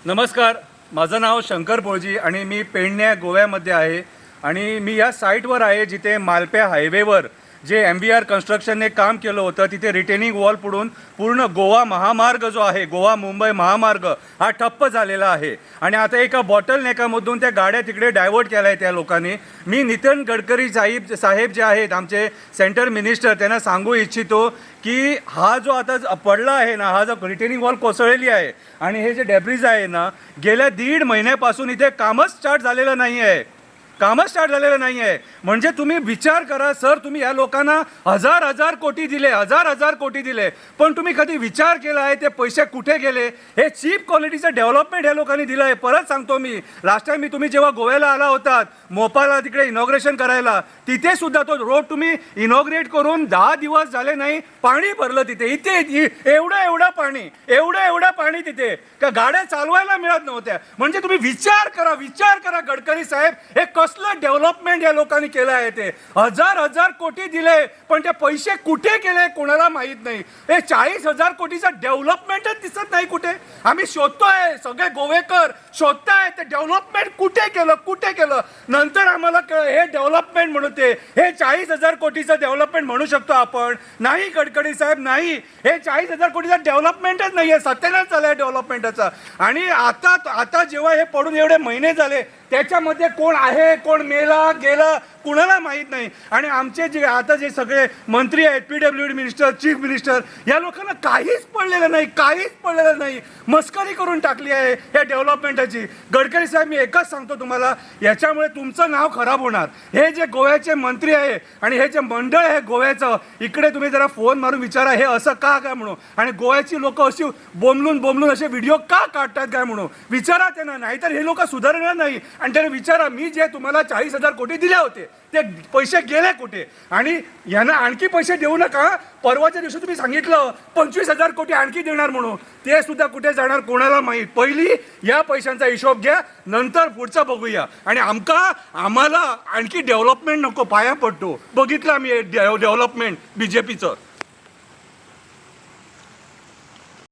नमस्कार, माझं नाव शंकर पोळजी आणि मी पेडणे गोव्यामध्ये आहे आणि मी या साईटवर आहे जिथे मालप्या हायवेवर जे MVR कन्स्ट्रक्शनने काम केलं होतं तिथे रिटेनिंग वॉल पडून पूर्ण गोवा महामार्ग जो आहे गोवा मुंबई महामार्ग हा ठप्प झालेला आहे आणि आता एका बॉटल नेकामधून त्या गाड्या तिकडे डायव्हर्ट केल्या आहे त्या लोकांनी. मी नितीन गडकरी साहेब जे आहेत आमचे सेंटर मिनिस्टर त्यांना सांगू इच्छितो की हा जो आता पडला आहे ना, हा जो रिटेनिंग वॉल कोसळलेली आहे आणि हे जे डेब्रिज आहे ना, गेल्या 1.5 महिन्यापासून इथे कामच स्टार्ट झालेलं नाही आहे. म्हणजे तुम्ही विचार करा सर, तुम्ही या लोकांना हजार कोटी दिले पण तुम्ही कधी विचार केला आहे ते पैसे कुठे गेले? हे चीप क्वालिटीचं डेव्हलपमेंट या लोकांनी दिलं आहे. परत सांगतो मी, लास्ट टाइम तुम्ही जेव्हा गोव्याला आला होतात मोपाला तिकडे इनॉग्रेशन करायला, तिथे सुद्धा तो रोड तुम्ही इनॉग्रेट करून 10 दिवस झाले नाही, पाणी भरलं तिथे. इथे एवढं पाणी तिथे का गाड्या चालवायला मिळत नव्हत्या. म्हणजे तुम्ही विचार करा गडकरी साहेब, हे कसलं डेव्हलपमेंट या लोकांनी केलं आहे. ते हजार कोटी दिले पण ते पैसे कुठे गेले कोणाला माहीत नाही. हे 40,000 कोटीचं डेव्हलपमेंटच दिसत नाही कुठे. आम्ही शोधतोय, सगळे गोवेकर शोधताय ते डेव्हलपमेंट कुठे केलं. नंतर आम्हाला हे डेव्हलपमेंट म्हणून हे 40,000 कोटीचं डेव्हलपमेंट म्हणू शकतो आपण? नाही गडकरी साहेब, नाही. हे 40,000 कोटीचं डेव्हलपमेंटच नाही आहे, सत्यानाश झालं आहे डेव्हलपमेंटचा. आणि आता जेव्हा हे पडून एवढे महिने झाले त्याच्यामध्ये कोण आहे, कोण मेला गेला कुणाला माहीत नाही. आणि आमचे जे सगळे मंत्री आहेत, PWD मिनिस्टर, चीफ मिनिस्टर, या लोकांना काहीच पडलेलं नाही. मस्करी करून टाकली आहे या डेव्हलपमेंटची. गडकरी साहेब, मी एकच सांगतो तुम्हाला, याच्यामुळे तुमचं नाव खराब होणार. हे जे गोव्याचे मंत्री आहे आणि हे जे मंडळ आहे गोव्याचं, इकडे तुम्ही जरा फोन मारून विचारा हे असं का काय म्हणून, आणि गोव्याची लोक अशी बोंबलून असे व्हिडिओ का काढतात काय म्हणून विचारा त्यांना. नाहीतर हे लोक सुधारणार नाही. आणि त्याने विचारा, मी जे तुम्हाला 40,000 कोटी दिले होते ते पैसे गेले कुठे? आणि यांना आणखी पैसे देऊ नका. परवाच्या दिवशी तुम्ही सांगितलं 25,000 कोटी आणखी देणार म्हणून, ते सुद्धा कुठे जाणार कोणाला माहीत. पहिली या पैशांचा हिशोब घ्या, नंतर पुढचं बघूया. आणि आम्हाला आणखी डेव्हलपमेंट नको, पाया पडतो. बघितलं आम्ही डेव्हलपमेंट BJPचं.